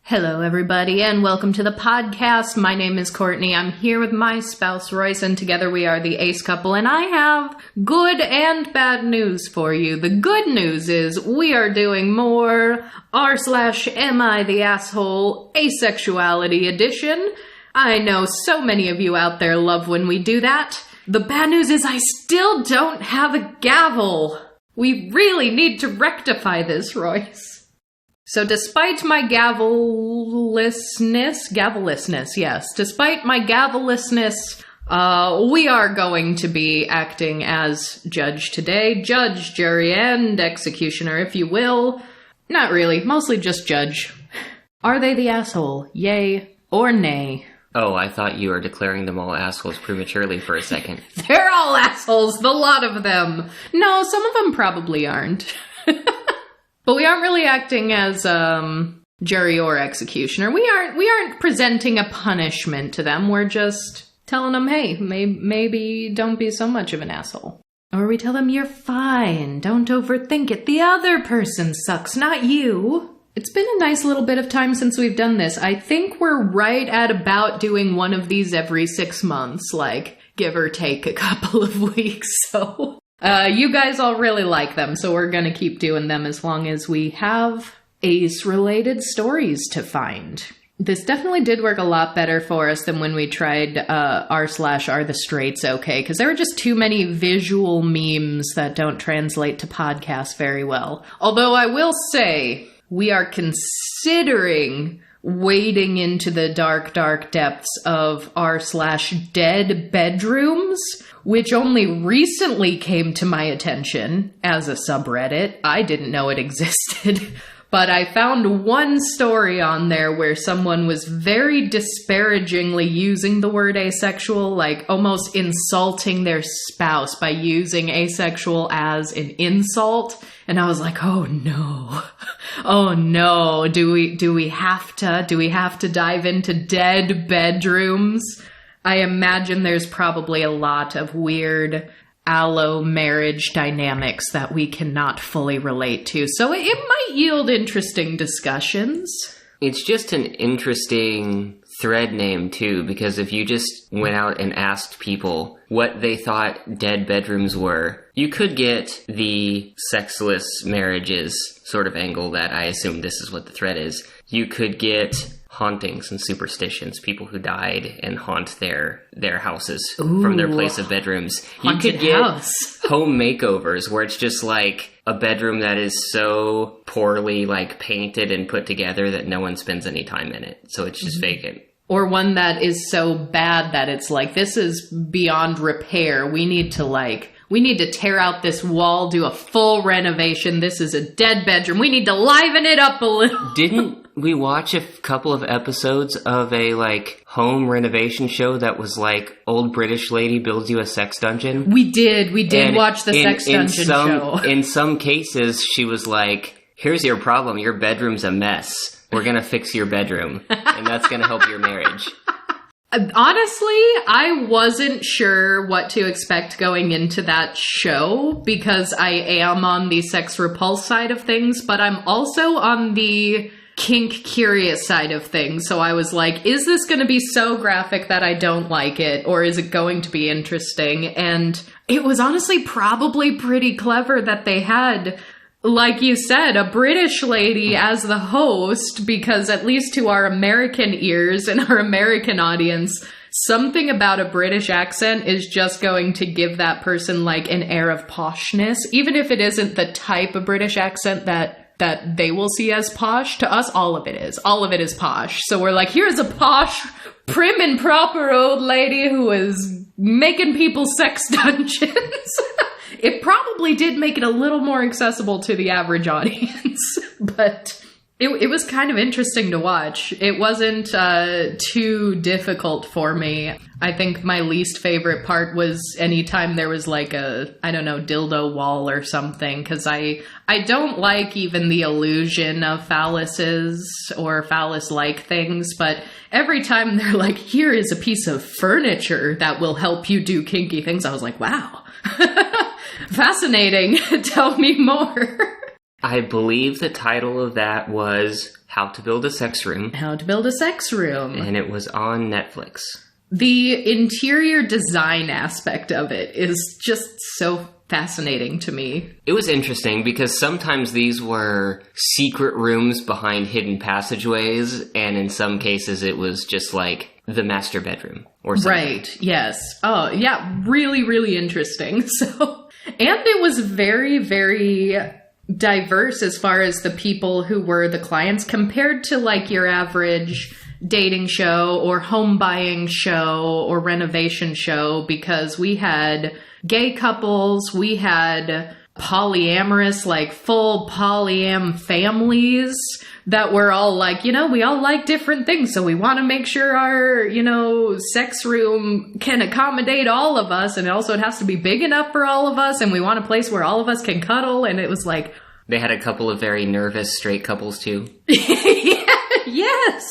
Hello, everybody, and welcome to the podcast. My name is Courtney. I'm here with my spouse, Royce, and together we are the Ace couple, and I have good and bad news for you. The good news is we are doing more r/AmITheAsshole Asexuality edition. I know so many of you out there love when we do that. The bad news is I still don't have a gavel. We really need to rectify this, Royce. So despite my gavellessness, yes, despite my gavellessness, we are going to be acting as judge today. Judge, jury, and executioner, if you will. Not really, mostly just judge. Are they the asshole? Yay or nay? Oh, I thought you were declaring them all assholes prematurely for a second. They're all assholes, the lot of them. No, some of them probably aren't. But we aren't really acting as jury or executioner. We aren't presenting a punishment to them. We're just telling them, hey, maybe don't be so much of an asshole. Or we tell them, you're fine. Don't overthink it. The other person sucks, not you. It's been a nice little bit of time since we've done this. I think we're right at about doing one of these every 6 months, like give or take a couple of weeks. So you guys all really like them, so we're gonna keep doing them as long as we have ace-related stories to find. This definitely did work a lot better for us than when we tried r/Are the Straights Okay, because there were just too many visual memes that don't translate to podcasts very well. Although I will say, we are considering wading into the dark, dark depths of r/Dead Bedrooms, which only recently came to my attention as a subreddit. I didn't know it existed. But I found one story on there where someone was very disparagingly using the word asexual, like almost insulting their spouse by using asexual as an insult. And I was like, oh no. Oh no. Do we have to dive into dead bedrooms? I imagine there's probably a lot of weird allo marriage dynamics that we cannot fully relate to. So it might yield interesting discussions. It's just an interesting thread name, too, because if you just went out and asked people what they thought dead bedrooms were, you could get the sexless marriages sort of angle that I assume this is what the thread is. You could get hauntings and superstitions, people who died and haunt their houses. Ooh, from their place of bedrooms. Haunted you could get house. home makeovers where it's just like a bedroom that is so poorly like painted and put together that no one spends any time in it. So it's just vacant. Or one that is so bad that it's like, this is beyond repair. We need to tear out this wall, do a full renovation. This is a dead bedroom. We need to liven it up a little. Didn't we watch a couple of episodes of a like home renovation show that was like old British lady builds you a sex dungeon? We did watch the sex dungeon show. In some cases, she was like, here's your problem. Your bedroom's a mess. We're going to fix your bedroom, and that's going to help your marriage. Honestly, I wasn't sure what to expect going into that show because I am on the sex repulse side of things, but I'm also on the kink curious side of things. So I was like, is this going to be so graphic that I don't like it, or is it going to be interesting? And it was honestly probably pretty clever that they had, like you said, a British lady as the host, because at least to our American ears and our American audience, something about a British accent is just going to give that person like an air of poshness, even if it isn't the type of British accent that they will see as posh. To us, all of it is posh. So we're like, here's a posh, prim and proper old lady who is making people sex dungeons. It probably did make it a little more accessible to the average audience, but it was kind of interesting to watch. It wasn't too difficult for me. I think my least favorite part was anytime there was like a, I don't know, dildo wall or something, because I don't like even the illusion of phalluses or phallus-like things, but every time they're like, here is a piece of furniture that will help you do kinky things, I was like, wow. Fascinating. Tell me more. I believe the title of that was How to Build a Sex Room. How to Build a Sex Room. And it was on Netflix. The interior design aspect of it is just so fascinating to me. It was interesting because sometimes these were secret rooms behind hidden passageways, and in some cases it was just like the master bedroom or something. Right, yes. Oh, yeah, really, really interesting. And it was very, very diverse as far as the people who were the clients compared to like your average dating show or home buying show or renovation show, because we had gay couples, we had polyamorous, like full polyam families that were all like, we all like different things, so we want to make sure our, sex room can accommodate all of us, and also it has to be big enough for all of us, and we want a place where all of us can cuddle, and it was like... They had a couple of very nervous straight couples too. Yes!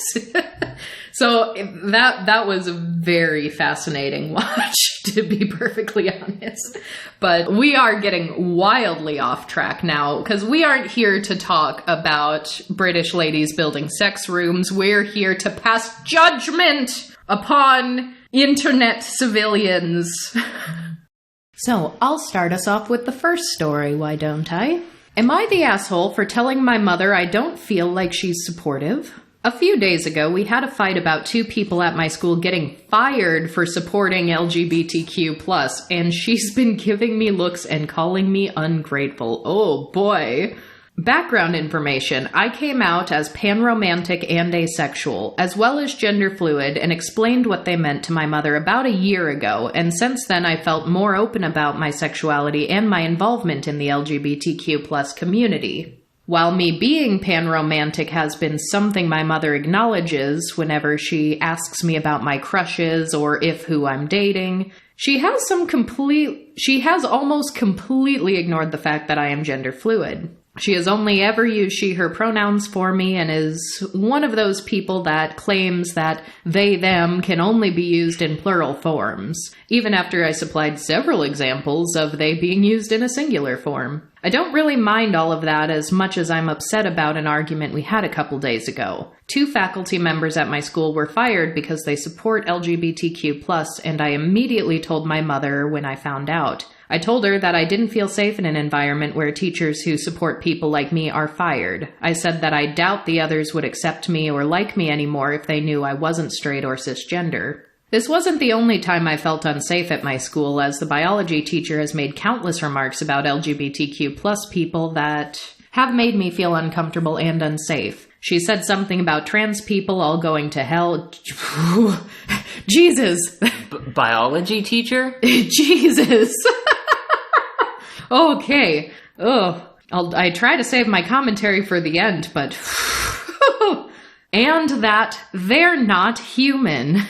So that was a very fascinating watch, to be perfectly honest. But we are getting wildly off track now, because we aren't here to talk about British ladies building sex rooms. We're here to pass judgment upon internet civilians. So I'll start us off with the first story, why don't I? Am I the asshole for telling my mother I don't feel like she's supportive? A few days ago, we had a fight about two people at my school getting fired for supporting LGBTQ+, and she's been giving me looks and calling me ungrateful. Oh boy. Background information. I came out as panromantic and asexual, as well as gender fluid, and explained what they meant to my mother about a year ago, and since then I felt more open about my sexuality and my involvement in the LGBTQ+ community. While me being panromantic has been something my mother acknowledges whenever she asks me about my crushes or if who I'm dating, she has almost completely ignored the fact that I am gender fluid. She has only ever used she, her pronouns for me, and is one of those people that claims that they, them can only be used in plural forms, even after I supplied several examples of they being used in a singular form. I don't really mind all of that as much as I'm upset about an argument we had a couple days ago. Two faculty members at my school were fired because they support LGBTQ+, and I immediately told my mother when I found out. I told her that I didn't feel safe in an environment where teachers who support people like me are fired. I said that I doubt the others would accept me or like me anymore if they knew I wasn't straight or cisgender. This wasn't the only time I felt unsafe at my school, as the biology teacher has made countless remarks about LGBTQ+ people that have made me feel uncomfortable and unsafe. She said something about trans people all going to hell. Jesus! Biology teacher? Jesus! Okay. Ugh. I try to save my commentary for the end, but... And that they're not human.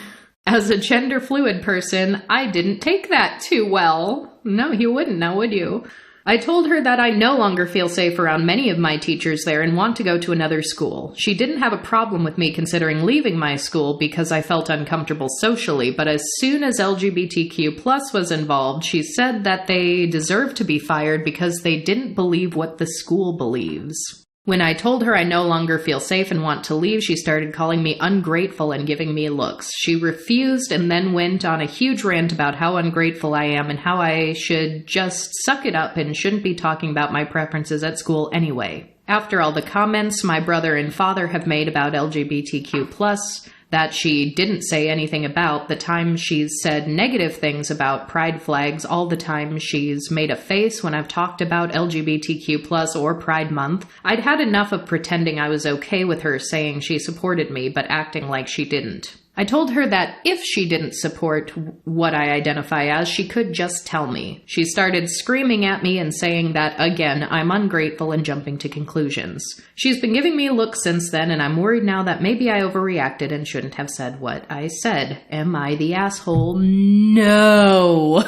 As a gender fluid person, I didn't take that too well. No, you wouldn't now, would you? I told her that I no longer feel safe around many of my teachers there and want to go to another school. She didn't have a problem with me considering leaving my school because I felt uncomfortable socially, but as soon as LGBTQ+ was involved, she said that they deserved to be fired because they didn't believe what the school believes. When I told her I no longer feel safe and want to leave, she started calling me ungrateful and giving me looks. She refused and then went on a huge rant about how ungrateful I am and how I should just suck it up and shouldn't be talking about my preferences at school anyway. After all the comments my brother and father have made about LGBTQ+, that she didn't say anything about, the time she's said negative things about pride flags, all the time she's made a face when I've talked about LGBTQ+ or Pride Month, I'd had enough of pretending I was okay with her saying she supported me but acting like she didn't. I told her that if she didn't support what I identify as, she could just tell me. She started screaming at me and saying that, again, I'm ungrateful and jumping to conclusions. She's been giving me looks since then, and I'm worried now that maybe I overreacted and shouldn't have said what I said. Am I the asshole? No.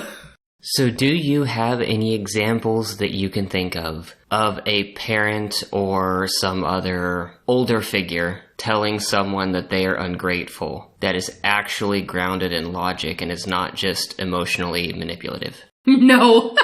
So do you have any examples that you can think of a parent or some other older figure telling someone that they are ungrateful that is actually grounded in logic and is not just emotionally manipulative? No.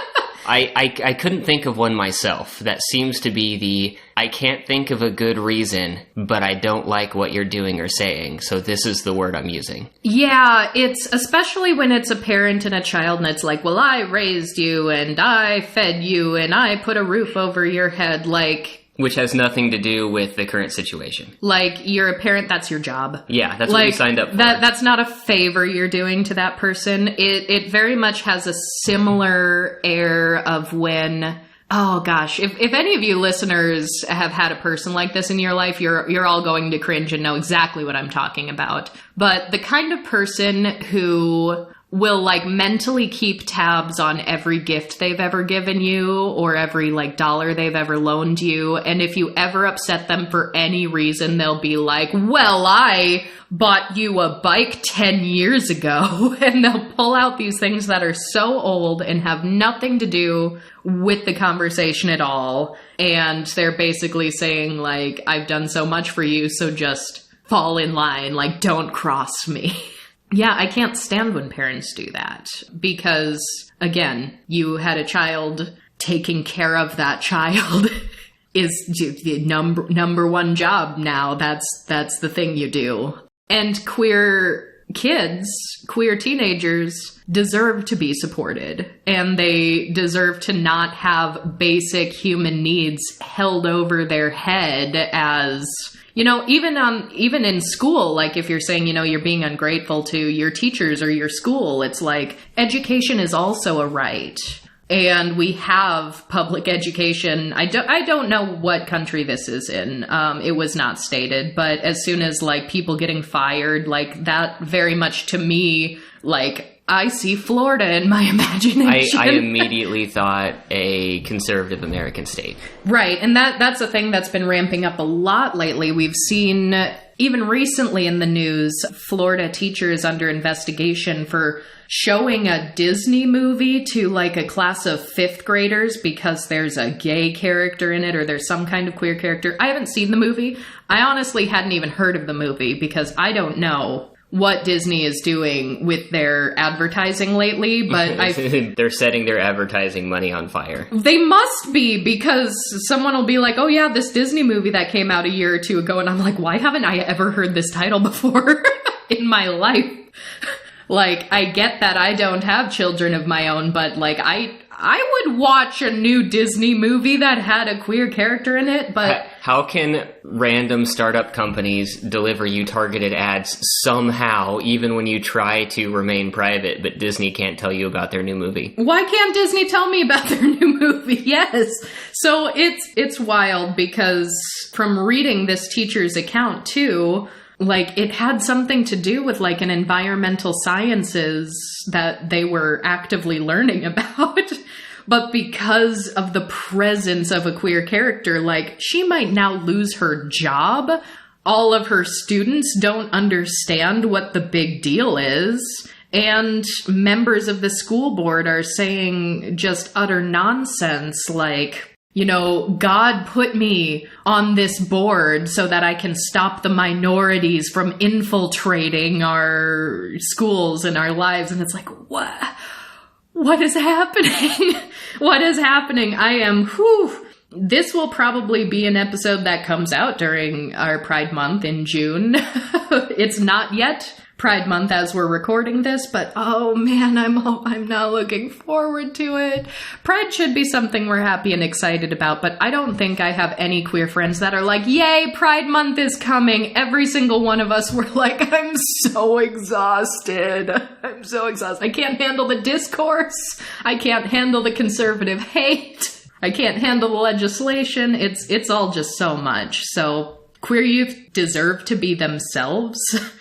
I couldn't think of one myself. That seems to be the, I can't think of a good reason, but I don't like what you're doing or saying, so this is the word I'm using. Yeah, it's especially when it's a parent and a child and it's like, well, I raised you and I fed you and I put a roof over your head, like... Which has nothing to do with the current situation. Like, you're a parent, that's your job. Yeah, that's what you signed up for. That's not a favor you're doing to that person. It very much has a similar air of when... Oh gosh, if any of you listeners have had a person like this in your life, you're all going to cringe and know exactly what I'm talking about. But the kind of person who will like mentally keep tabs on every gift they've ever given you or every like dollar they've ever loaned you. And if you ever upset them for any reason, they'll be like, well, I bought you a bike 10 years ago. And they'll pull out these things that are so old and have nothing to do with the conversation at all. And they're basically saying like, I've done so much for you, so just fall in line, like don't cross me. Yeah, I can't stand when parents do that because, again, you had a child, taking care of that child is the number one job now. That's the thing you do. And queer kids, queer teenagers deserve to be supported, and they deserve to not have basic human needs held over their head as... You know, even in school, like if you're saying, you know, you're being ungrateful to your teachers or your school, it's like education is also a right. And we have public education. I don't know what country this is in. It was not stated, but as soon as like people getting fired, like that very much to me, like I see Florida in my imagination. I immediately thought a conservative American state. Right, and that's a thing that's been ramping up a lot lately. We've seen, even recently in the news, Florida teachers under investigation for showing a Disney movie to like a class of 5th graders because there's a gay character in it or there's some kind of queer character. I haven't seen the movie. I honestly hadn't even heard of the movie because I don't know what Disney is doing with their advertising lately, but they're setting their advertising money on fire. They must be, because someone will be like, oh yeah, this Disney movie that came out a year or two ago, and I'm like, why haven't I ever heard this title before in my life? Like, I get that I don't have children of my own, but like, I would watch a new Disney movie that had a queer character in it, but... How can random startup companies deliver you targeted ads somehow, even when you try to remain private, but Disney can't tell you about their new movie? Why can't Disney tell me about their new movie? Yes. So it's wild, because from reading this teacher's account too, like it had something to do with like an environmental sciences that they were actively learning about. But because of the presence of a queer character, like, she might now lose her job. All of her students don't understand what the big deal is. And members of the school board are saying just utter nonsense, like, you know, God put me on this board so that I can stop the minorities from infiltrating our schools and our lives. And it's like, what is happening? What is happening? I am, This will probably be an episode that comes out during our Pride Month in June. It's not yet Pride Month as we're recording this, but oh man, I'm now looking forward to it. Pride should be something we're happy and excited about, but I don't think I have any queer friends that are like, yay, Pride Month is coming. Every single one of us were like, I'm so exhausted. I'm so exhausted. I can't handle the discourse. I can't handle the conservative hate. I can't handle the legislation. It's all just so much. So queer youth deserve to be themselves,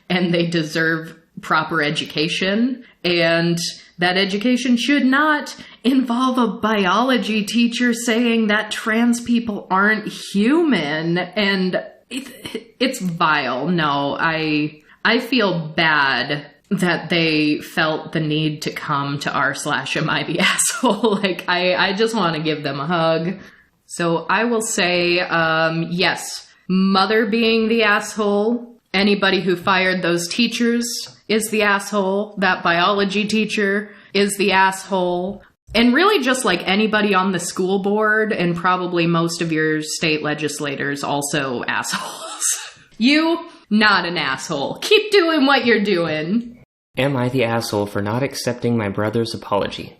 and they deserve proper education, and that education should not involve a biology teacher saying that trans people aren't human, and it's vile. No, I feel bad that they felt the need to come to r/AmITheAsshole. Like, I just want to give them a hug. So I will say, yes, mother being the asshole. Anybody who fired those teachers is the asshole. That biology teacher is the asshole. And really just like anybody on the school board and probably most of your state legislators also assholes. You, not an asshole. Keep doing what you're doing. Am I the asshole for not accepting my brother's apology?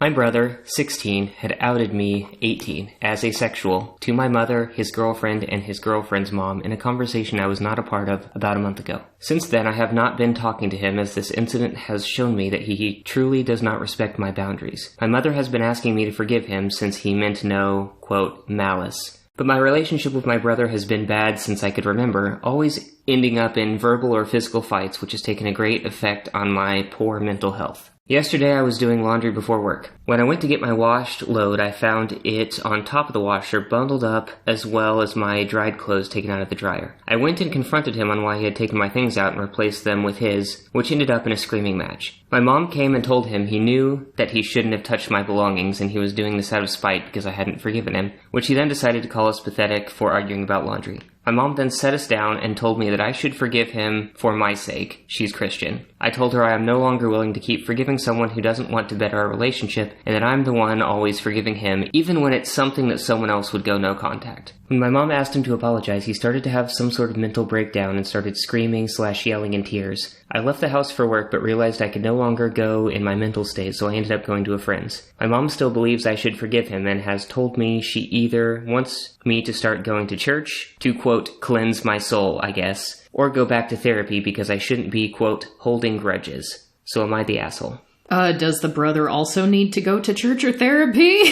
My brother, 16, had outed me, 18, as asexual to my mother, his girlfriend, and his girlfriend's mom in a conversation I was not a part of about a month ago. Since then, I have not been talking to him as this incident has shown me that he truly does not respect my boundaries. My mother has been asking me to forgive him since he meant no, quote, malice. But my relationship with my brother has been bad since I could remember, always ending up in verbal or physical fights, which has taken a great effect on my poor mental health. Yesterday I was doing laundry before work. When I went to get my washed load, I found it on top of the washer, bundled up, as well as my dried clothes taken out of the dryer. I went and confronted him on why he had taken my things out and replaced them with his, which ended up in a screaming match. My mom came and told him he knew that he shouldn't have touched my belongings and he was doing this out of spite because I hadn't forgiven him, which he then decided to call us pathetic for arguing about laundry. My mom then set us down and told me that I should forgive him for my sake. She's Christian. I told her I am no longer willing to keep forgiving someone who doesn't want to better our relationship, and that I'm the one always forgiving him, even when it's something that someone else would go no contact. When my mom asked him to apologize, he started to have some sort of mental breakdown and started screaming/yelling in tears. I left the house for work but realized I could no longer go in my mental state, so I ended up going to a friend's. My mom still believes I should forgive him and has told me she either wants me to start going to church to, quote, cleanse my soul, I guess, or go back to therapy because I shouldn't be, quote, holding grudges. So am I the asshole? Does the brother also need to go to church or therapy?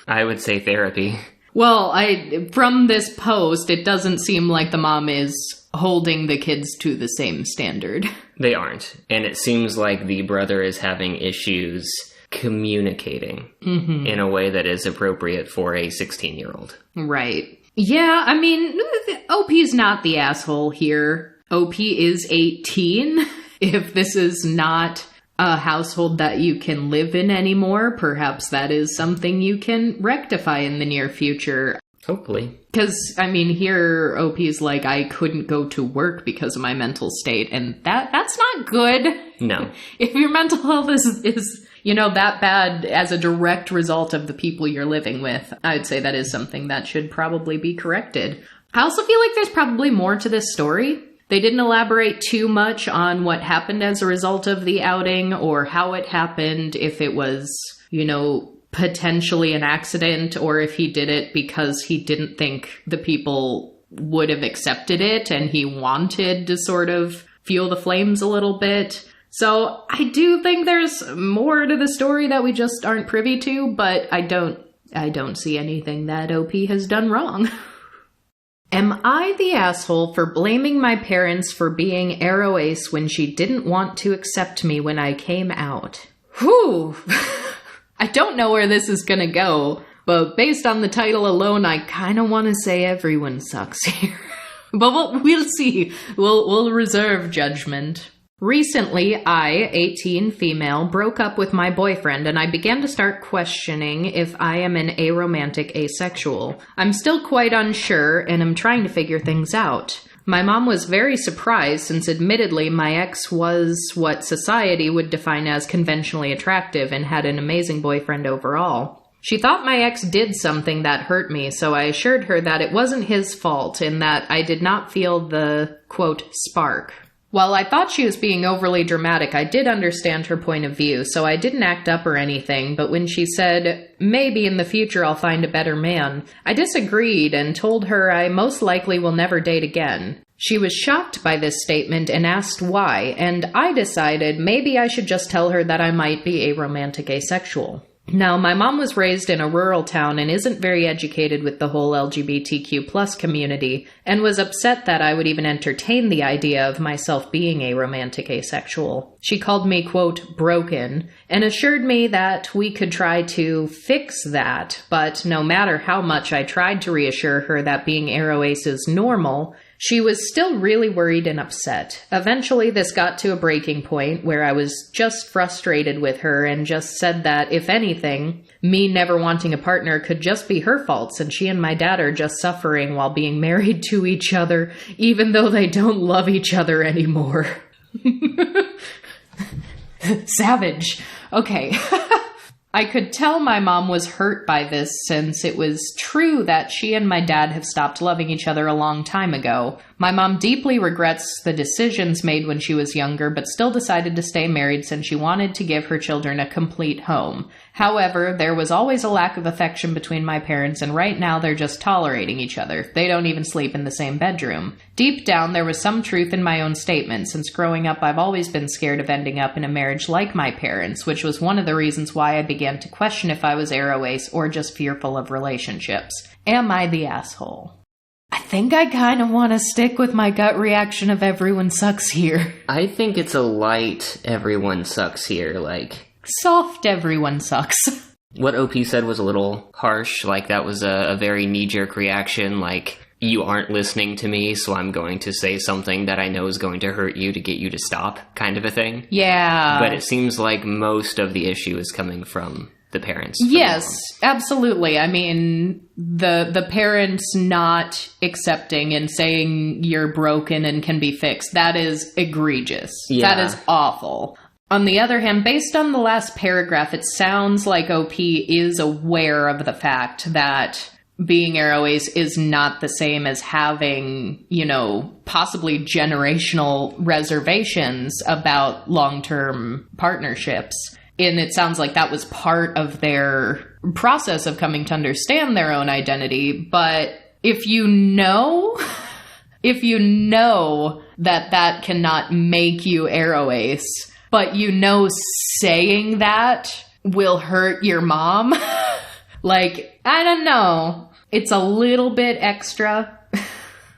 I would say therapy. Well, from this post, it doesn't seem like the mom is holding the kids to the same standard. They aren't. And it seems like the brother is having issues communicating in a way that is appropriate for a 16-year-old. Right. Yeah, I mean, OP's not the asshole here. OP is 18. If this is not a household that you can live in anymore, perhaps that is something you can rectify in the near future. Hopefully. Because, I mean, here OP's like, I couldn't go to work because of my mental state, and that's not good. No. If your mental health is that bad as a direct result of the people you're living with, I'd say that is something that should probably be corrected. I also feel like there's probably more to this story. They didn't elaborate too much on what happened as a result of the outing or how it happened, if it was, potentially an accident, or if he did it because he didn't think the people would have accepted it and he wanted to sort of fuel the flames a little bit. So I do think there's more to the story that we just aren't privy to, but I don't see anything that OP has done wrong. Am I the asshole for blaming my parents for being aro ace when she didn't want to accept me when I came out? Whew! I don't know where this is gonna go, but based on the title alone, I kinda wanna say everyone sucks here. But we'll see. We'll reserve judgment. Recently, I, 18 female, broke up with my boyfriend and I began to start questioning if I am an aromantic asexual. I'm still quite unsure and am trying to figure things out. My mom was very surprised since admittedly my ex was what society would define as conventionally attractive and had an amazing boyfriend overall. She thought my ex did something that hurt me, so I assured her that it wasn't his fault and that I did not feel the, quote, spark. While I thought she was being overly dramatic, I did understand her point of view, so I didn't act up or anything, but when she said, maybe in the future I'll find a better man, I disagreed and told her I most likely will never date again. She was shocked by this statement and asked why, and I decided maybe I should just tell her that I might be aromantic asexual. Now, my mom was raised in a rural town and isn't very educated with the whole LGBTQ+ community, and was upset that I would even entertain the idea of myself being aromantic asexual. She called me, quote, broken, and assured me that we could try to fix that, but no matter how much I tried to reassure her that being aro ace is normal, she was still really worried and upset. Eventually, this got to a breaking point where I was just frustrated with her and just said that, if anything, me never wanting a partner could just be her fault since she and my dad are just suffering while being married to each other, even though they don't love each other anymore. Savage. Okay. I could tell my mom was hurt by this since it was true that she and my dad have stopped loving each other a long time ago. My mom deeply regrets the decisions made when she was younger, but still decided to stay married since she wanted to give her children a complete home. However, there was always a lack of affection between my parents, and right now they're just tolerating each other. They don't even sleep in the same bedroom. Deep down, there was some truth in my own statement. Since growing up, I've always been scared of ending up in a marriage like my parents, which was one of the reasons why I began to question if I was aro-ace or just fearful of relationships. Am I the asshole? I think I kind of want to stick with my gut reaction of everyone sucks here. I think it's a light everyone sucks here, like... Soft everyone sucks. What OP said was a little harsh, like that was a very knee-jerk reaction, like, you aren't listening to me, so I'm going to say something that I know is going to hurt you to get you to stop, kind of a thing. Yeah. But it seems like most of the issue is coming from the parents. Yes, absolutely. I mean, the parents not accepting and saying you're broken and can be fixed, that is egregious. Yeah. That is awful. On the other hand, based on the last paragraph, it sounds like OP is aware of the fact that being aro-ace is not the same as having, you know, possibly generational reservations about long-term partnerships. And it sounds like that was part of their process of coming to understand their own identity. But if you know that that cannot make you aro-ace, but you know saying that will hurt your mom, like, I don't know. It's a little bit extra.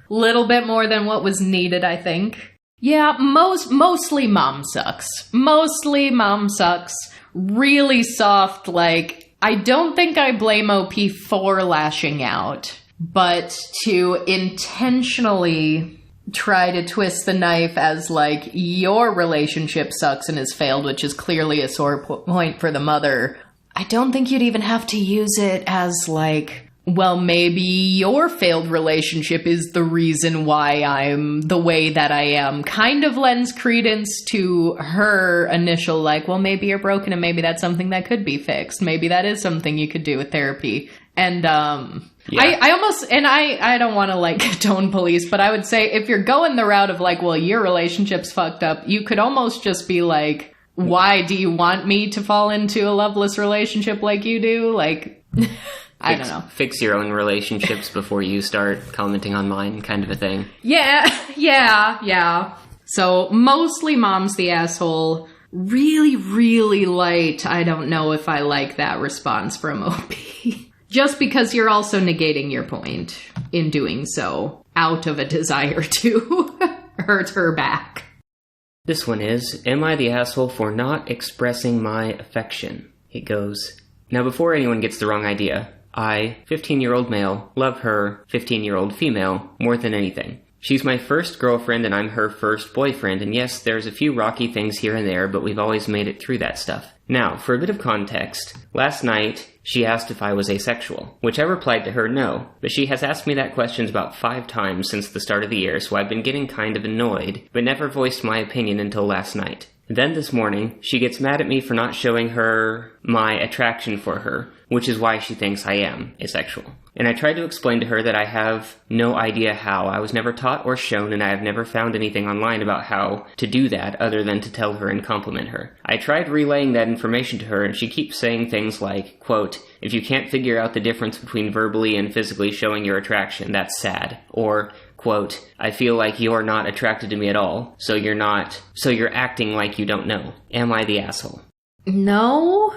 Little bit more than what was needed, I think. Yeah, mostly mom sucks. Mostly mom sucks. Really soft, like, I don't think I blame OP for lashing out, but to intentionally try to twist the knife as, like, your relationship sucks and has failed, which is clearly a sore point for the mother. I don't think you'd even have to use it as, like, well, maybe your failed relationship is the reason why I'm the way that I am. Kind of lends credence to her initial, like, well, maybe you're broken and maybe that's something that could be fixed. Maybe that is something you could do with therapy. And, yeah. I almost, and I don't want to, like, tone police, but I would say if you're going the route of, like, well, your relationship's fucked up, you could almost just be like, why do you want me to fall into a loveless relationship like you do? Like... I don't know. Fix your own relationships before you start commenting on mine, kind of a thing. Yeah. So, mostly mom's the asshole. Really, really light. I don't know if I like that response from OP. Just because you're also negating your point in doing so, out of a desire to hurt her back. This one is, am I the asshole for not expressing my affection? It goes, now before anyone gets the wrong idea, I, 15-year-old male, love her, 15-year-old female, more than anything. She's my first girlfriend and I'm her first boyfriend, and yes, there's a few rocky things here and there, but we've always made it through that stuff. Now, for a bit of context, last night, she asked if I was asexual, which I replied to her no, but she has asked me that question about 5 times since the start of the year, so I've been getting kind of annoyed, but never voiced my opinion until last night. Then this morning, she gets mad at me for not showing her my attraction for her, which is why she thinks I am asexual. And I tried to explain to her that I have no idea how. I was never taught or shown, and I have never found anything online about how to do that other than to tell her and compliment her. I tried relaying that information to her, and she keeps saying things like, quote, if you can't figure out the difference between verbally and physically showing your attraction, that's sad. Or, quote, I feel like you're not attracted to me at all, so you're acting like you don't know. Am I the asshole? No.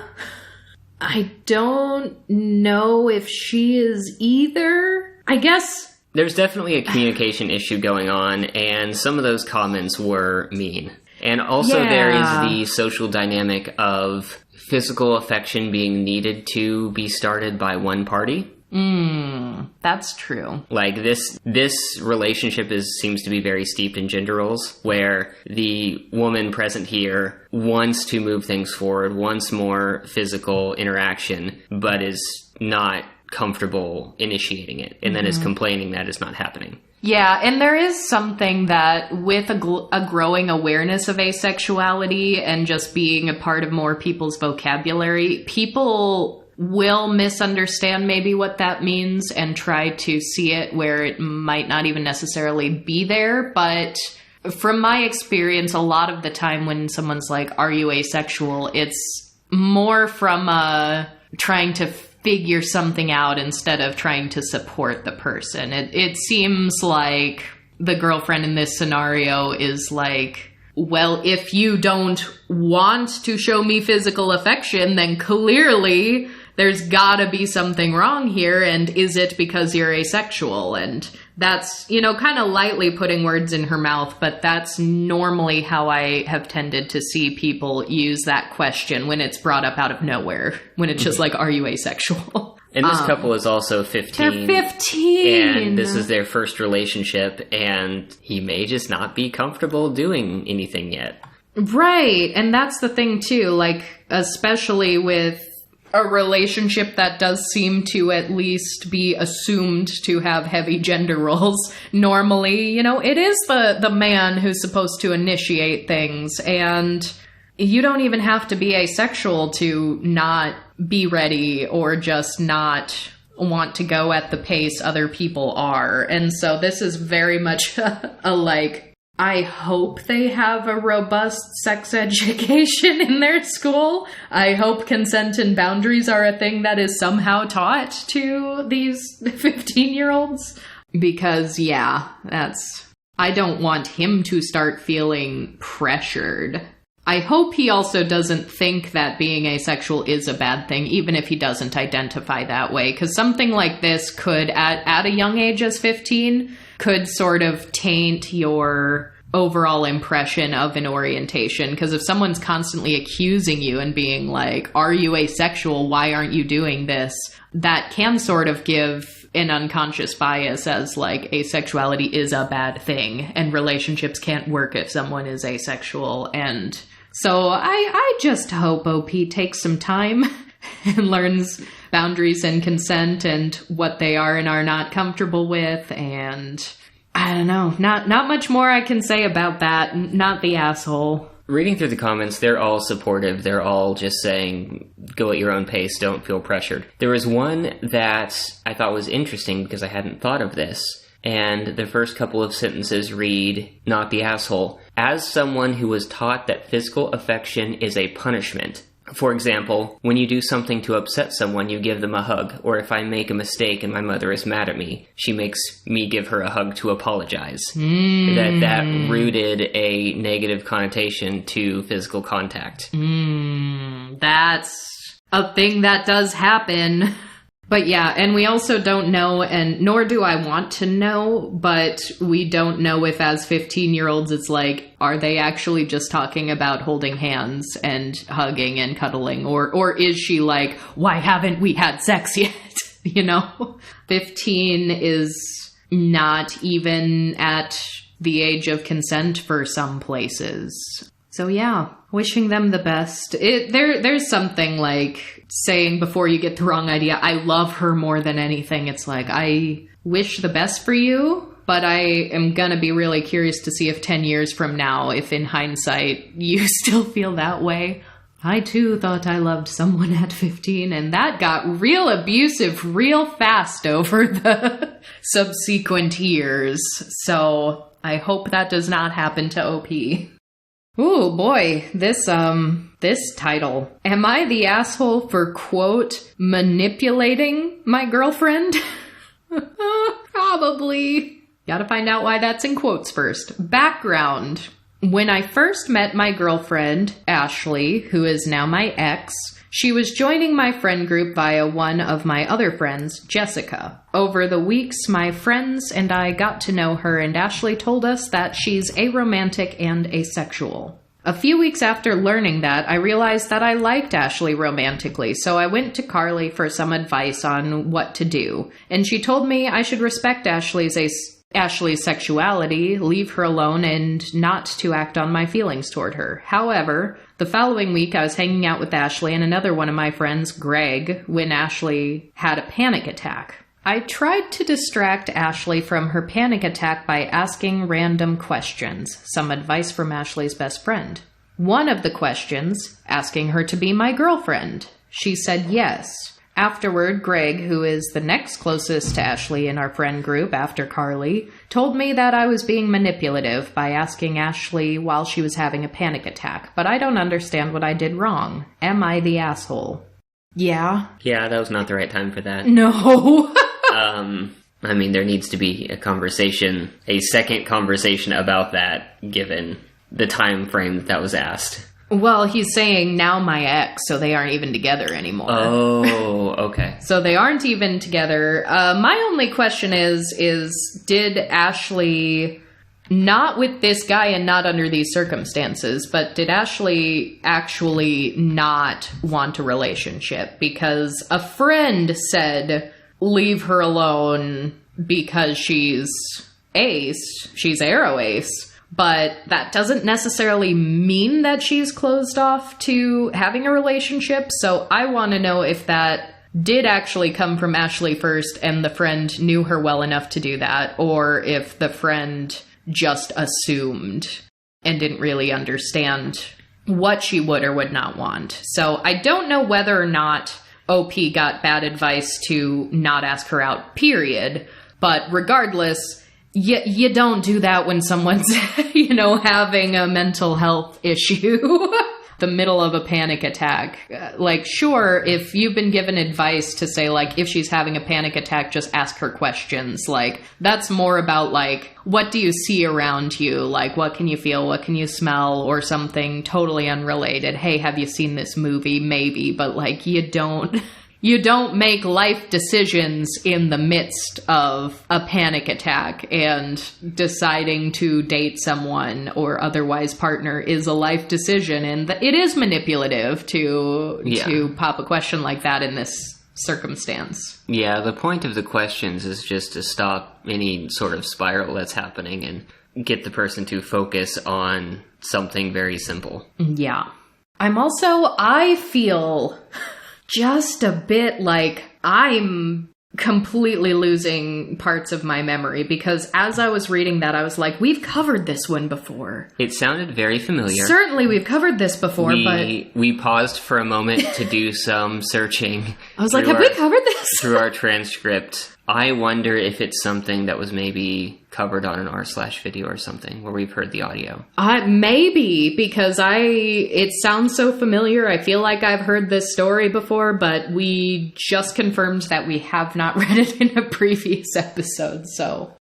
I don't know if she is either. I guess... There's definitely a communication issue going on, and some of those comments were mean. And also there is the social dynamic of physical affection being needed to be started by one party. That's true. Like, this relationship seems to be very steeped in gender roles, where the woman present here wants to move things forward, wants more physical interaction, but is not comfortable initiating it, and then is complaining that it's not happening. Yeah, and there is something that with a growing awareness of asexuality and just being a part of more people's vocabulary, people will misunderstand maybe what that means and try to see it where it might not even necessarily be there. But from my experience, a lot of the time when someone's like, are you asexual? It's more from trying to figure something out instead of trying to support the person. It seems like the girlfriend in this scenario is like, well, if you don't want to show me physical affection, then clearly there's gotta be something wrong here, and is it because you're asexual? And that's, kind of lightly putting words in her mouth, but that's normally how I have tended to see people use that question when it's brought up out of nowhere, when it's just like, are you asexual? And this couple is also 15. They're 15! And this is their first relationship, and he may just not be comfortable doing anything yet. Right, and that's the thing too, like, especially with a relationship that does seem to at least be assumed to have heavy gender roles. Normally, it is the man who's supposed to initiate things, and you don't even have to be asexual to not be ready or just not want to go at the pace other people are. And so this is very much I hope they have a robust sex education in their school. I hope consent and boundaries are a thing that is somehow taught to these 15-year-olds. Because, I don't want him to start feeling pressured. I hope he also doesn't think that being asexual is a bad thing, even if he doesn't identify that way. Because something like this could, at a young age as 15, could sort of taint your overall impression of an orientation. Because if someone's constantly accusing you and being like, are you asexual? Why aren't you doing this? That can sort of give an unconscious bias as like asexuality is a bad thing and relationships can't work if someone is asexual. And so I just hope OP takes some time and learns boundaries and consent and what they are and are not comfortable with. And I don't know, not much more I can say about that. Not the asshole. Reading through the comments, they're all supportive. They're all just saying, go at your own pace, don't feel pressured. There was one that I thought was interesting because I hadn't thought of this. And the first couple of sentences read, not the asshole. As someone who was taught that physical affection is a punishment. For example, when you do something to upset someone, you give them a hug. Or if I make a mistake and my mother is mad at me, she makes me give her a hug to apologize. That rooted a negative connotation to physical contact. That's a thing that does happen. But yeah, and we also don't know, and nor do I want to know, but we don't know if as 15-year-olds it's like, are they actually just talking about holding hands and hugging and cuddling? Or is she like, why haven't we had sex yet? 15 is not even at the age of consent for some places. So yeah, wishing them the best. There's something like saying before you get the wrong idea, I love her more than anything. It's like, I wish the best for you, but I am gonna be really curious to see if 10 years from now, if in hindsight, you still feel that way. I too thought I loved someone at 15, and that got real abusive real fast over the subsequent years. So I hope that does not happen to OP. Ooh, boy, this title. Am I the asshole for, quote, manipulating my girlfriend? Probably. Gotta find out why that's in quotes first. Background. When I first met my girlfriend, Ashley, who is now my ex, she was joining my friend group via one of my other friends, Jessica. Over the weeks, my friends and I got to know her, and Ashley told us that she's aromantic and asexual. A few weeks after learning that, I realized that I liked Ashley romantically, so I went to Carly for some advice on what to do. And she told me I should respect Ashley's Ashley's sexuality, leave her alone, and not to act on my feelings toward her. However, the following week I was hanging out with Ashley and another one of my friends, Greg, when Ashley had a panic attack. I tried to distract Ashley from her panic attack by asking random questions, some advice from Ashley's best friend. One of the questions, asking her to be my girlfriend. She said yes. Afterward, Greg, who is the next closest to Ashley in our friend group after Carly, told me that I was being manipulative by asking Ashley while she was having a panic attack, but I don't understand what I did wrong. Am I the asshole? Yeah. Yeah, that was not the right time for that. No. I mean, there needs to be a second conversation about that, given the time frame that was asked. Well, he's saying now my ex, so they aren't even together anymore. Oh, okay. So they aren't even together. My only question is did Ashley, not with this guy and not under these circumstances, but did Ashley actually not want a relationship? Because a friend said, leave her alone because she's ace, she's aro ace. But that doesn't necessarily mean that she's closed off to having a relationship. So I want to know if that did actually come from Ashley first and the friend knew her well enough to do that, or if the friend just assumed and didn't really understand what she would or would not want. So I don't know whether or not OP got bad advice to not ask her out, period. But regardless, you don't do that when someone's, having a mental health issue, the middle of a panic attack. Sure, if you've been given advice to say, if she's having a panic attack, just ask her questions. That's more about, what do you see around you? What can you feel? What can you smell? Or something totally unrelated. Hey, have you seen this movie? Maybe, but, you don't make life decisions in the midst of a panic attack, and deciding to date someone or otherwise partner is a life decision, and it is manipulative to pop a question like that in this circumstance. Yeah, the point of the questions is just to stop any sort of spiral that's happening and get the person to focus on something very simple. Yeah. I feel just a bit like I'm completely losing parts of my memory, because as I was reading that, I was like, we've covered this one before. It sounded very familiar. Certainly we've covered this before, but we paused for a moment to do some searching. I was like, have we covered this? Through our transcript. I wonder if it's something that was maybe covered on an r/video or something, where we've heard the audio. Maybe, because it sounds so familiar. I feel like I've heard this story before, but we just confirmed that we have not read it in a previous episode, so.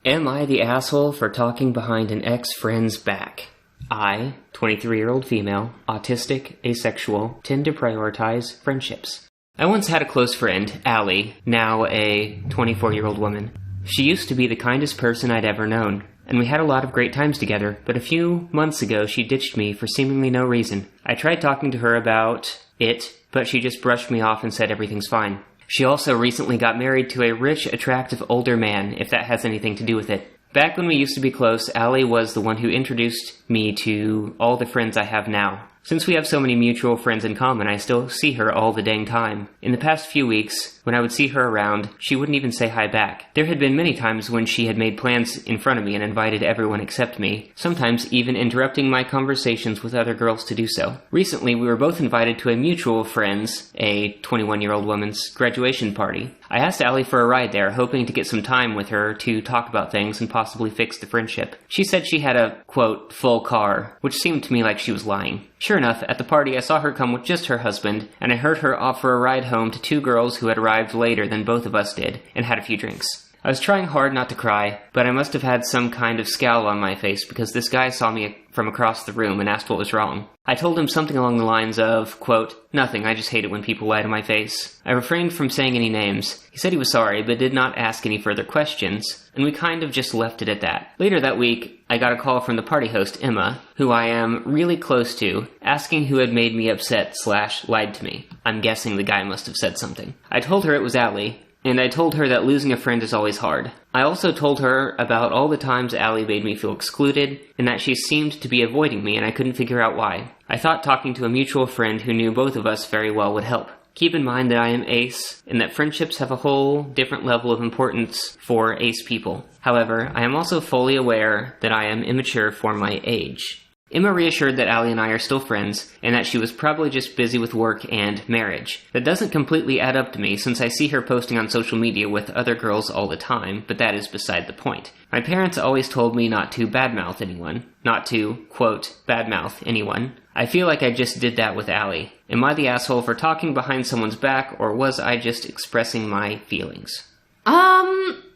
Am I the asshole for talking behind an ex-friend's back? I, 23-year-old female, autistic, asexual, tend to prioritize friendships. I once had a close friend, Allie, now a 24-year-old woman. She used to be the kindest person I'd ever known, and we had a lot of great times together, but a few months ago she ditched me for seemingly no reason. I tried talking to her about it, but she just brushed me off and said everything's fine. She also recently got married to a rich, attractive older man, if that has anything to do with it. Back when we used to be close, Allie was the one who introduced me to all the friends I have now. Since we have so many mutual friends in common, I still see her all the dang time. In the past few weeks, when I would see her around, she wouldn't even say hi back. There had been many times when she had made plans in front of me and invited everyone except me, sometimes even interrupting my conversations with other girls to do so. Recently, we were both invited to a mutual friend's, a 21-year-old woman's, graduation party. I asked Allie for a ride there, hoping to get some time with her to talk about things and possibly fix the friendship. She said she had a, quote, full car, which seemed to me like she was lying. Sure enough, at the party I saw her come with just her husband, and I heard her offer a ride home to two girls who had arrived later than both of us did, and had a few drinks. I was trying hard not to cry, but I must have had some kind of scowl on my face because this guy saw me from across the room and asked what was wrong. I told him something along the lines of, quote, nothing, I just hate it when people lie to my face. I refrained from saying any names. He said he was sorry, but did not ask any further questions, and we kind of just left it at that. Later that week, I got a call from the party host, Emma, who I am really close to, asking who had made me upset / lied to me. I'm guessing the guy must have said something. I told her it was Allie, and I told her that losing a friend is always hard. I also told her about all the times Allie made me feel excluded, and that she seemed to be avoiding me and I couldn't figure out why. I thought talking to a mutual friend who knew both of us very well would help. Keep in mind that I am ace, and that friendships have a whole different level of importance for ace people. However, I am also fully aware that I am immature for my age. Emma reassured that Allie and I are still friends, and that she was probably just busy with work and marriage. That doesn't completely add up to me, since I see her posting on social media with other girls all the time, but that is beside the point. My parents always told me not to badmouth anyone. Not to, quote, badmouth anyone. I feel like I just did that with Allie. Am I the asshole for talking behind someone's back, or was I just expressing my feelings?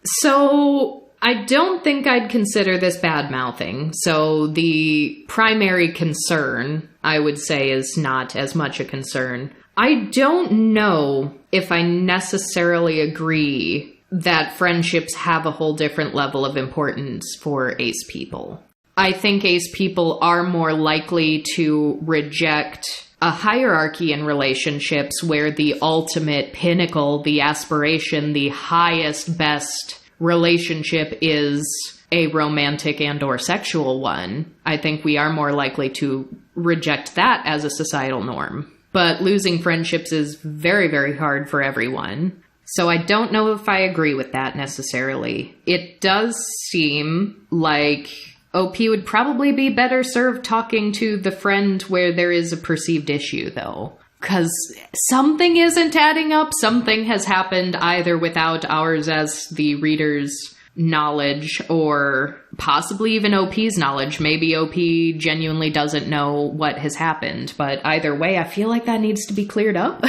So I don't think I'd consider this bad-mouthing. So the primary concern, I would say, is not as much a concern. I don't know if I necessarily agree that friendships have a whole different level of importance for ace people. I think ace people are more likely to reject a hierarchy in relationships where the ultimate pinnacle, the aspiration, the highest, best relationship is a romantic and or sexual one. I think we are more likely to reject that as a societal norm. But losing friendships is very, very hard for everyone. So I don't know if I agree with that necessarily. It does seem like OP would probably be better served talking to the friend where there is a perceived issue, though. Because something isn't adding up. Something has happened either without ours as the reader's knowledge or possibly even OP's knowledge. Maybe OP genuinely doesn't know what has happened. But either way, I feel like that needs to be cleared up.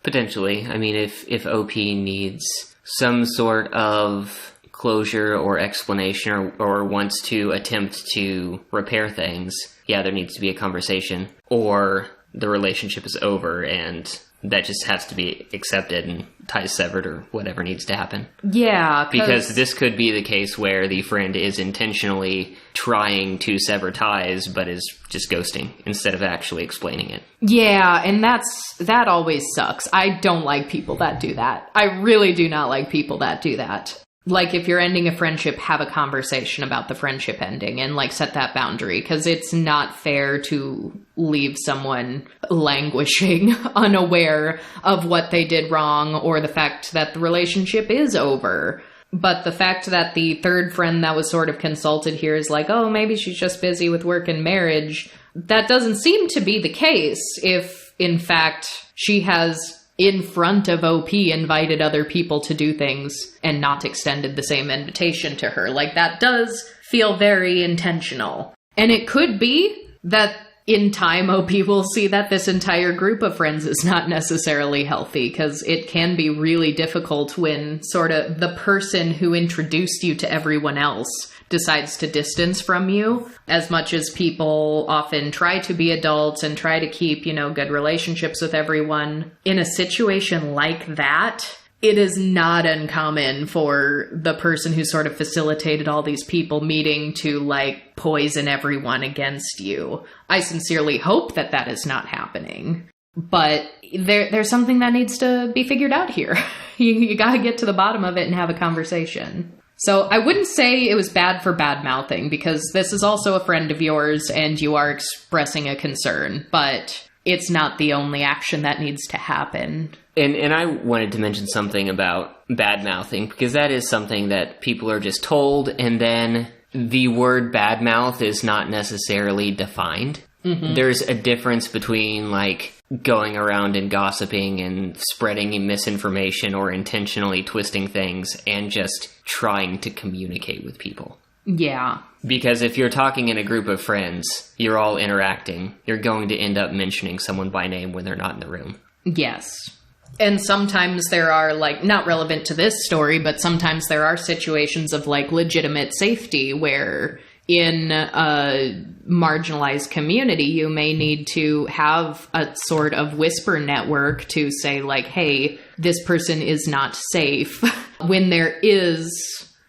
Potentially. I mean, if OP needs some sort of closure or explanation or wants to attempt to repair things, yeah, there needs to be a conversation. Or the relationship is over and that just has to be accepted and ties severed or whatever needs to happen. Yeah. Because this could be the case where the friend is intentionally trying to sever ties but is just ghosting instead of actually explaining it. Yeah, and that always sucks. I don't like people that do that. I really do not like people that do that. Like, if you're ending a friendship, have a conversation about the friendship ending and, like, set that boundary. Because it's not fair to leave someone languishing, unaware of what they did wrong or the fact that the relationship is over. But the fact that the third friend that was sort of consulted here is like, oh, maybe she's just busy with work and marriage. That doesn't seem to be the case if, in fact, she has, in front of OP, invited other people to do things and not extended the same invitation to her. Like, that does feel very intentional. And it could be that in time OP will see that this entire group of friends is not necessarily healthy, because it can be really difficult when sort of the person who introduced you to everyone else decides to distance from you. As much as people often try to be adults and try to keep, good relationships with everyone, in a situation like that, it is not uncommon for the person who sort of facilitated all these people meeting to, like, poison everyone against you. I sincerely hope that that is not happening. But there's something that needs to be figured out here. You gotta get to the bottom of it and have a conversation. So I wouldn't say it was bad for bad-mouthing, because this is also a friend of yours and you are expressing a concern, but it's not the only action that needs to happen. And I wanted to mention something about bad-mouthing, because that is something that people are just told, and then the word badmouth is not necessarily defined. Mm-hmm. There's a difference between, like, going around and gossiping and spreading misinformation or intentionally twisting things and just trying to communicate with people. Yeah. Because if you're talking in a group of friends, you're all interacting, you're going to end up mentioning someone by name when they're not in the room. Yes. And sometimes there are, like, not relevant to this story, but sometimes there are situations of, like, legitimate safety where in a marginalized community, you may need to have a sort of whisper network to say, like, hey, this person is not safe when there is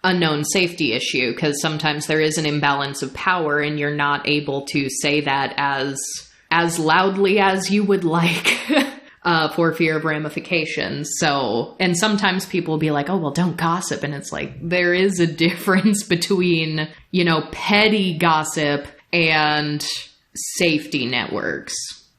a known safety issue, because sometimes there is an imbalance of power and you're not able to say that as loudly as you would like. for fear of ramifications. So, and sometimes people will be like, oh, well, don't gossip. And it's like, there is a difference between, you know, petty gossip and safety networks.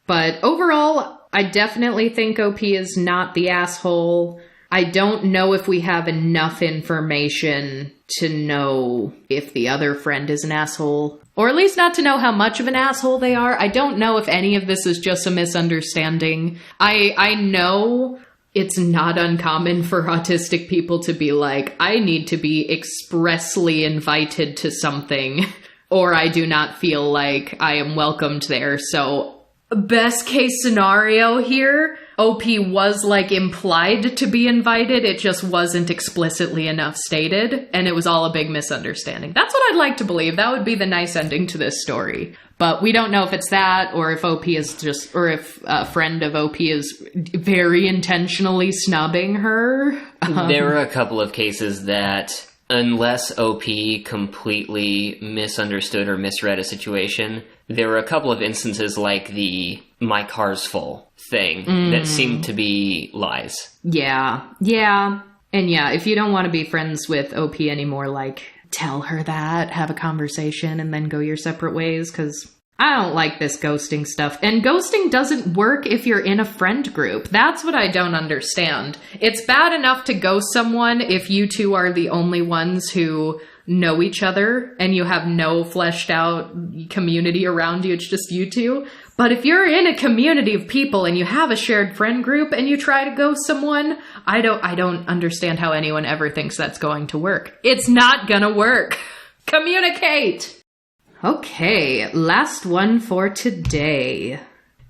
But overall, I definitely think OP is not the asshole. I don't know if we have enough information to know if the other friend is an asshole, or at least not to know how much of an asshole they are. I don't know if any of this is just a misunderstanding. I know it's not uncommon for autistic people to be like, I need to be expressly invited to something, or I do not feel like I am welcomed there. So, best case scenario here, OP was like implied to be invited, it just wasn't explicitly enough stated, and it was all a big misunderstanding. That's what I'd like to believe. That would be the nice ending to this story. But we don't know if it's that, or if OP is just, or if a friend of OP is very intentionally snubbing her. There were a couple of cases that, unless OP completely misunderstood or misread a situation, there were a couple of instances like the "my car's full" thing that seemed to be lies. Yeah. And yeah, if you don't want to be friends with OP anymore, like, tell her that, have a conversation, and then go your separate ways, because I don't like this ghosting stuff. And ghosting doesn't work if you're in a friend group. That's what I don't understand. It's bad enough to ghost someone if you two are the only ones who know each other and you have no fleshed out community around you, it's just you two. But if you're in a community of people and you have a shared friend group and you try to ghost someone, I don't understand how anyone ever thinks that's going to work. It's not gonna work. Communicate! Okay, last one for today.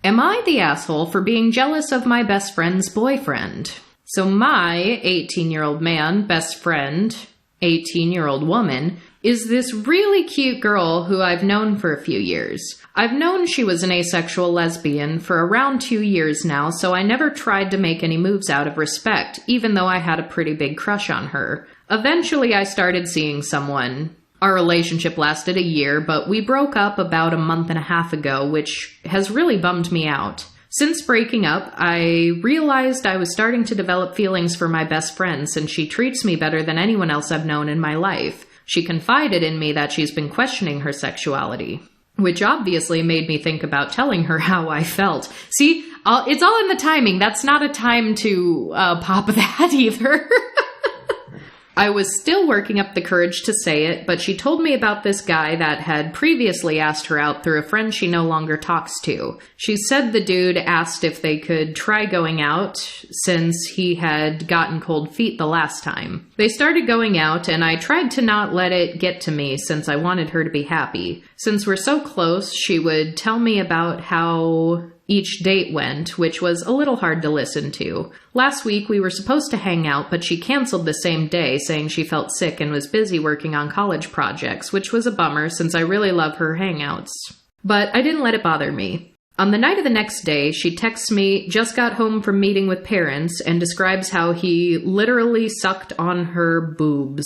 Am I the asshole for being jealous of my best friend's boyfriend? So my 18-year-old man, best friend, 18-year-old woman, is this really cute girl who I've known for a few years. I've known she was an asexual lesbian for around 2 years now, so I never tried to make any moves out of respect, even though I had a pretty big crush on her. Eventually, I started seeing someone. Our relationship lasted a year, but we broke up about a month and a half ago, which has really bummed me out. Since breaking up, I realized I was starting to develop feelings for my best friend since she treats me better than anyone else I've known in my life. She confided in me that she's been questioning her sexuality, which obviously made me think about telling her how I felt. See, it's all in the timing. That's not a time to pop that either. I was still working up the courage to say it, but she told me about this guy that had previously asked her out through a friend she no longer talks to. She said the dude asked if they could try going out since he had gotten cold feet the last time. They started going out, and I tried to not let it get to me since I wanted her to be happy. Since we're so close, she would tell me about how each date went, which was a little hard to listen to. Last week, we were supposed to hang out, but she canceled the same day, saying she felt sick and was busy working on college projects, which was a bummer since I really love her hangouts. But I didn't let it bother me. On the night of the next day, she texts me, just got home from meeting with parents, and describes how he literally sucked on her boobs.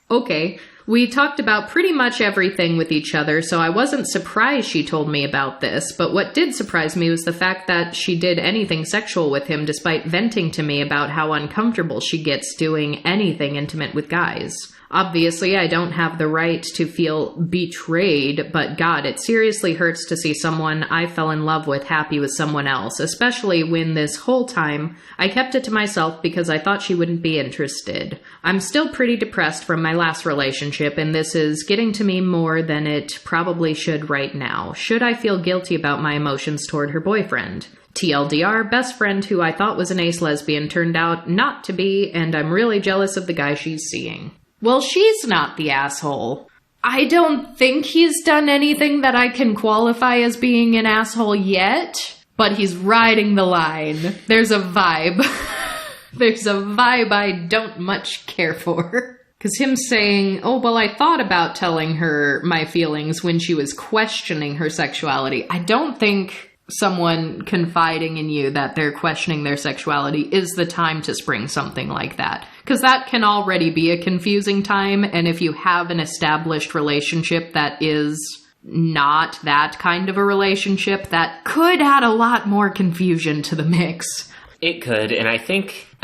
Okay. We talked about pretty much everything with each other, so I wasn't surprised she told me about this, but what did surprise me was the fact that she did anything sexual with him despite venting to me about how uncomfortable she gets doing anything intimate with guys. Obviously, I don't have the right to feel betrayed, but God, it seriously hurts to see someone I fell in love with happy with someone else, especially when this whole time I kept it to myself because I thought she wouldn't be interested. I'm still pretty depressed from my last relationship, and this is getting to me more than it probably should right now. Should I feel guilty about my emotions toward her boyfriend? TLDR, best friend who I thought was an ace lesbian turned out not to be, and I'm really jealous of the guy she's seeing. Well, she's not the asshole. I don't think he's done anything that I can qualify as being an asshole yet, but he's riding the line. There's a vibe. There's a vibe I don't much care for. Because him saying, oh, well, I thought about telling her my feelings when she was questioning her sexuality. I don't think someone confiding in you that they're questioning their sexuality is the time to spring something like that. Because that can already be a confusing time, and if you have an established relationship that is not that kind of a relationship, that could add a lot more confusion to the mix. It could, and I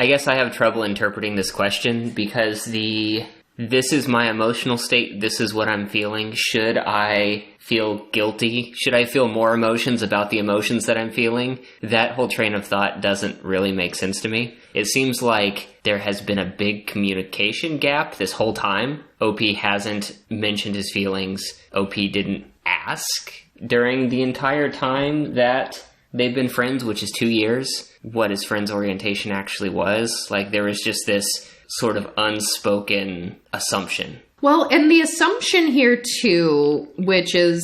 guess I have trouble interpreting this question because this is my emotional state, this is what I'm feeling. Should I feel guilty? Should I feel more emotions about the emotions that I'm feeling? That whole train of thought doesn't really make sense to me. It seems like there has been a big communication gap this whole time. OP hasn't mentioned his feelings. OP didn't ask during the entire time that they've been friends, which is 2 years, what his friend's orientation actually was. Like, there was just this sort of unspoken assumption. Well, and the assumption here, too, which is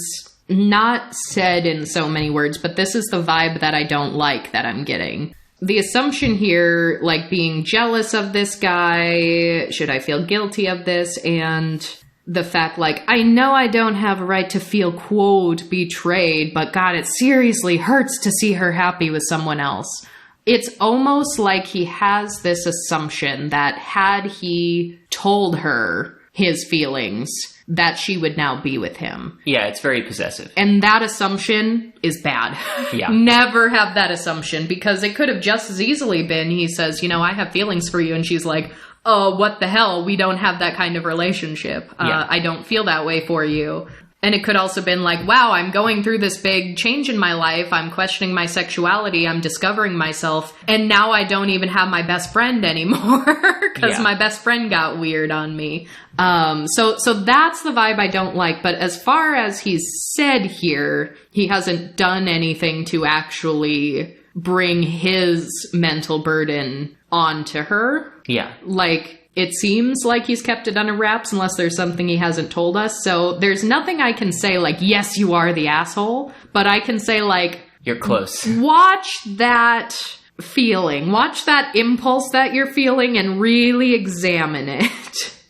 not said in so many words, but this is the vibe that I don't like that I'm getting. The assumption here, like being jealous of this guy, should I feel guilty of this, and the fact, like, I know I don't have a right to feel, quote, betrayed, but God, it seriously hurts to see her happy with someone else. It's almost like he has this assumption that had he told her his feelings, that she would now be with him. Yeah, it's very possessive. And that assumption is bad. Yeah. Never have that assumption, because it could have just as easily been, he says, I have feelings for you, and she's like, oh, what the hell? We don't have that kind of relationship. Yeah. I don't feel that way for you. And it could also been like, wow, I'm going through this big change in my life. I'm questioning my sexuality. I'm discovering myself. And now I don't even have my best friend anymore because my best friend got weird on me. So that's the vibe I don't like. But as far as he's said here, he hasn't done anything to actually bring his mental burden onto her. Yeah. Like, it seems like he's kept it under wraps unless there's something he hasn't told us. So there's nothing I can say like, yes, you are the asshole. But I can say like, you're close. Watch that feeling. Watch that impulse that you're feeling and really examine it.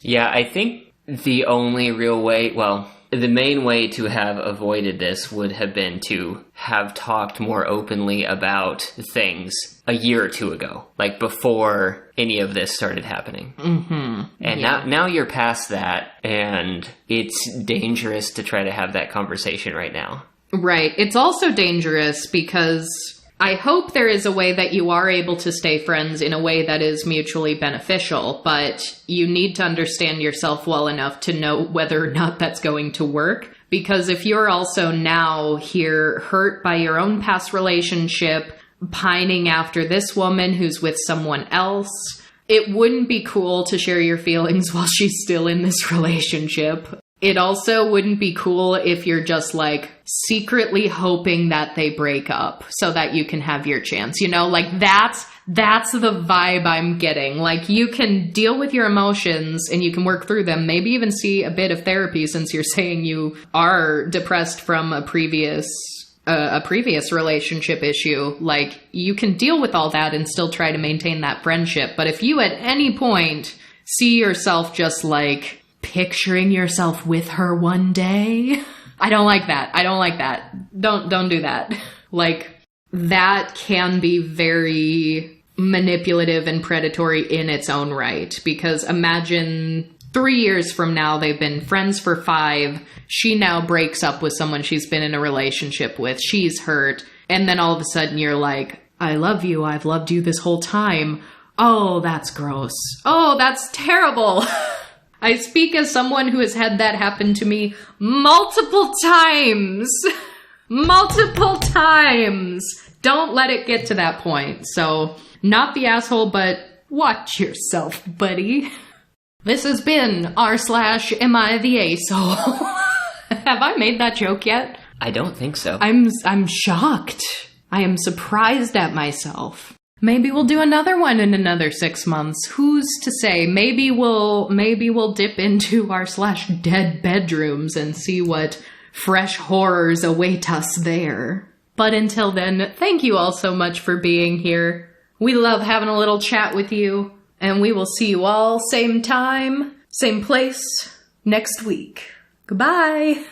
Yeah, I think the only real way, the main way to have avoided this would have been to have talked more openly about things a year or two ago, like before any of this started happening. Mm-hmm. And now you're past that, and it's dangerous to try to have that conversation right now. Right. It's also dangerous because I hope there is a way that you are able to stay friends in a way that is mutually beneficial, but you need to understand yourself well enough to know whether or not that's going to work. Because if you're also now here hurt by your own past relationship, pining after this woman who's with someone else, it wouldn't be cool to share your feelings while she's still in this relationship. It also wouldn't be cool if you're just like secretly hoping that they break up so that you can have your chance. Like that's the vibe I'm getting. Like, you can deal with your emotions and you can work through them. Maybe even see a bit of therapy, since you're saying you are depressed from a previous relationship issue. Like, you can deal with all that and still try to maintain that friendship. But if you at any point see yourself just like picturing yourself with her one day, I don't like that. Don't do that. Like, that can be very manipulative and predatory in its own right. Because imagine 3 years from now, they've been friends for 5. She now breaks up with someone she's been in a relationship with. She's hurt. And then all of a sudden you're like, I love you. I've loved you this whole time. Oh, that's gross. Oh, that's terrible. I speak as someone who has had that happen to me multiple times. Multiple times. Don't let it get to that point. So, not the asshole, but watch yourself, buddy. This has been r/AmITheAsshole. Have I made that joke yet? I don't think so. I'm shocked. I am surprised at myself. Maybe we'll do another one in another 6 months. Who's to say? Maybe we'll dip into r/dead bedrooms and see what fresh horrors await us there. But until then, thank you all so much for being here. We love having a little chat with you, and we will see you all same time, same place, next week. Goodbye!